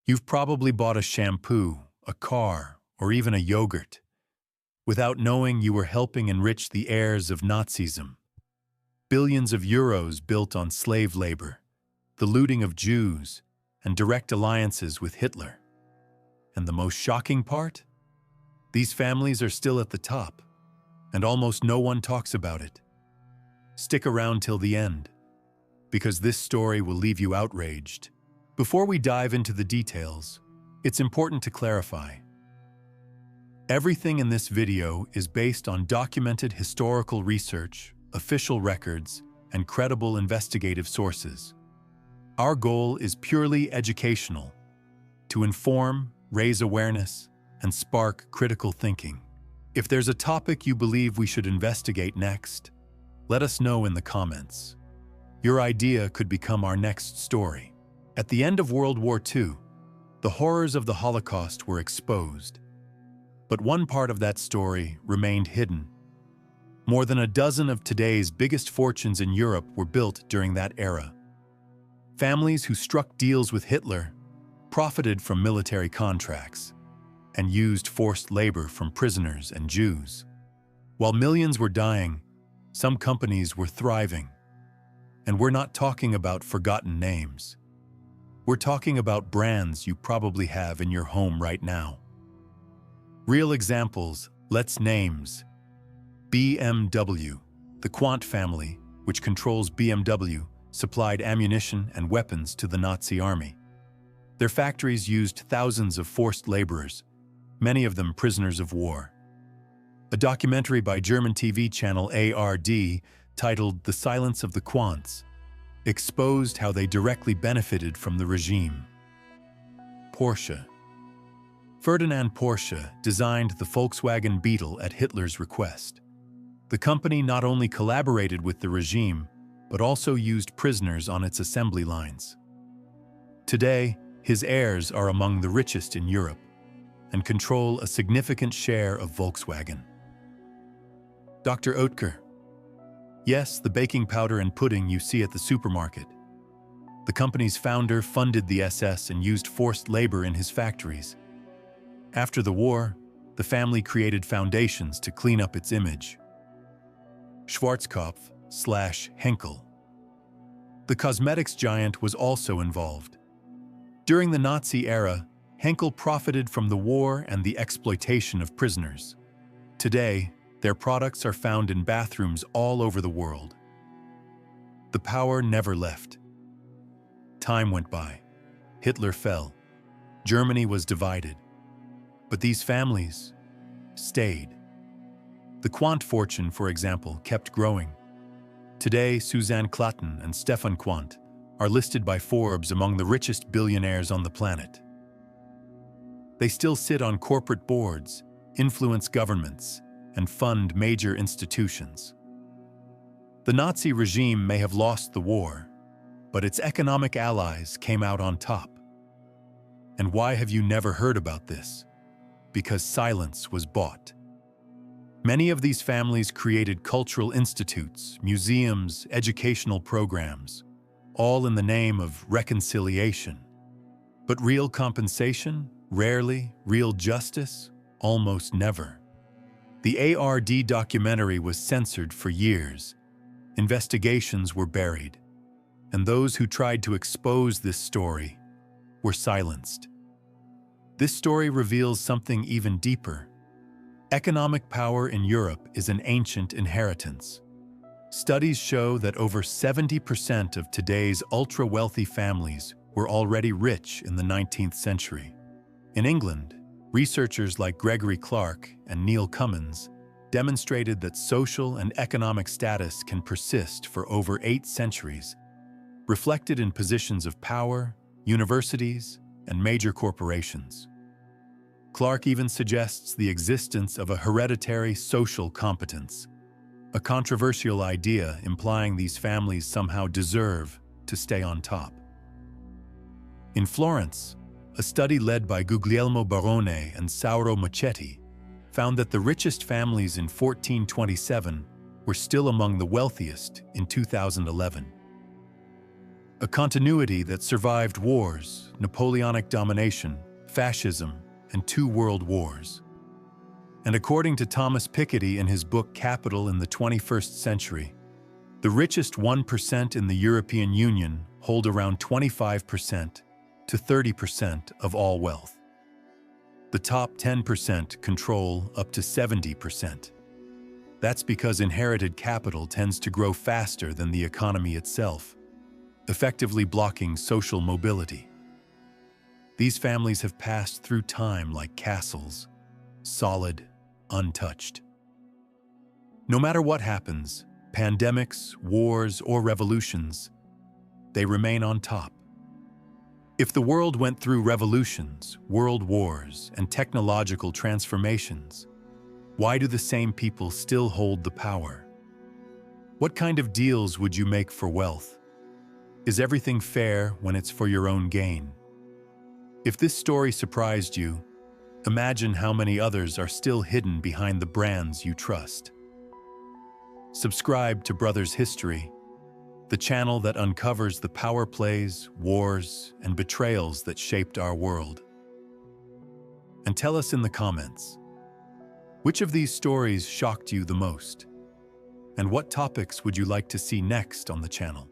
You've probably bought a shampoo, a car, or even a yogurt, without knowing you were helping enrich the heirs of Nazism. Billions of euros built on slave labor, the looting of Jews, and direct alliances with Hitler. And the most shocking part? These families are still at the top, and almost no one talks about it. Stick around till the end, because this story will leave you outraged. Before we dive into the details, it's important to clarify. Everything in this video is based on documented historical research, official records, and credible investigative sources. Our goal is purely educational, to inform, raise awareness, and spark critical thinking. If there's a topic you believe we should investigate next, let us know in the comments. Your idea could become our next story. At the end of World War II, the horrors of the Holocaust were exposed. But one part of that story remained hidden. More than a dozen of today's biggest fortunes in Europe were built during that era. Families who struck deals with Hitler profited from military contracts and used forced labor from prisoners and Jews. While millions were dying, some companies were thriving. And we're not talking about forgotten names. We're talking about brands you probably have in your home right now. Real examples, let's names. BMW, the Quandt family, which controls BMW, supplied ammunition and weapons to the Nazi army. Their factories used thousands of forced laborers, many of them prisoners of war. A documentary by German TV channel ARD, titled The Silence of the Quandts, exposed how they directly benefited from the regime. Porsche. Ferdinand Porsche designed the Volkswagen Beetle at Hitler's request. The company not only collaborated with the regime, but also used prisoners on its assembly lines. Today, his heirs are among the richest in Europe and control a significant share of Volkswagen. Dr. Oetker. Yes, the baking powder and pudding you see at the supermarket. The company's founder funded the SS and used forced labor in his factories. After the war, the family created foundations to clean up its image. Schwarzkopf/Henkel. The cosmetics giant was also involved. During the Nazi era, Henkel profited from the war and the exploitation of prisoners. Today, their products are found in bathrooms all over the world. The power never left. Time went by. Hitler fell. Germany was divided. But these families stayed. The Quandt fortune, for example, kept growing. Today, Suzanne Klatten and Stefan Quandt are listed by Forbes among the richest billionaires on the planet. They still sit on corporate boards, influence governments, and fund major institutions. The Nazi regime may have lost the war, but its economic allies came out on top. And why have you never heard about this? Because silence was bought. Many of these families created cultural institutes, museums, educational programs, all in the name of reconciliation. But real compensation? Rarely. Real justice? Almost never. The ARD documentary was censored for years. Investigations were buried. And those who tried to expose this story were silenced. This story reveals something even deeper. Economic power in Europe is an ancient inheritance. Studies show that over 70% of today's ultra-wealthy families were already rich in the 19th century. In England, researchers like Gregory Clark and Neil Cummins demonstrated that social and economic status can persist for over 8 centuries, reflected in positions of power, universities, and major corporations. Clark even suggests the existence of a hereditary social competence, a controversial idea implying these families somehow deserve to stay on top. In Florence, a study led by Guglielmo Barone and Sauro Mochetti found that the richest families in 1427 were still among the wealthiest in 2011. A continuity that survived wars, Napoleonic domination, fascism, and 2 world wars. And according to Thomas Piketty in his book Capital in the 21st Century, the richest 1% in the European Union hold around 25% to 30% of all wealth. The top 10% control up to 70%. That's because inherited capital tends to grow faster than the economy itself, effectively blocking social mobility. These families have passed through time like castles, solid, untouched. No matter what happens, pandemics, wars, or revolutions, they remain on top. If the world went through revolutions, world wars, and technological transformations, why do the same people still hold the power? What kind of deals would you make for wealth? Is everything fair when it's for your own gain? If this story surprised you, imagine how many others are still hidden behind the brands you trust. Subscribe to Brothers History, the channel that uncovers the power plays, wars, and betrayals that shaped our world. And tell us in the comments, which of these stories shocked you the most? And what topics would you like to see next on the channel?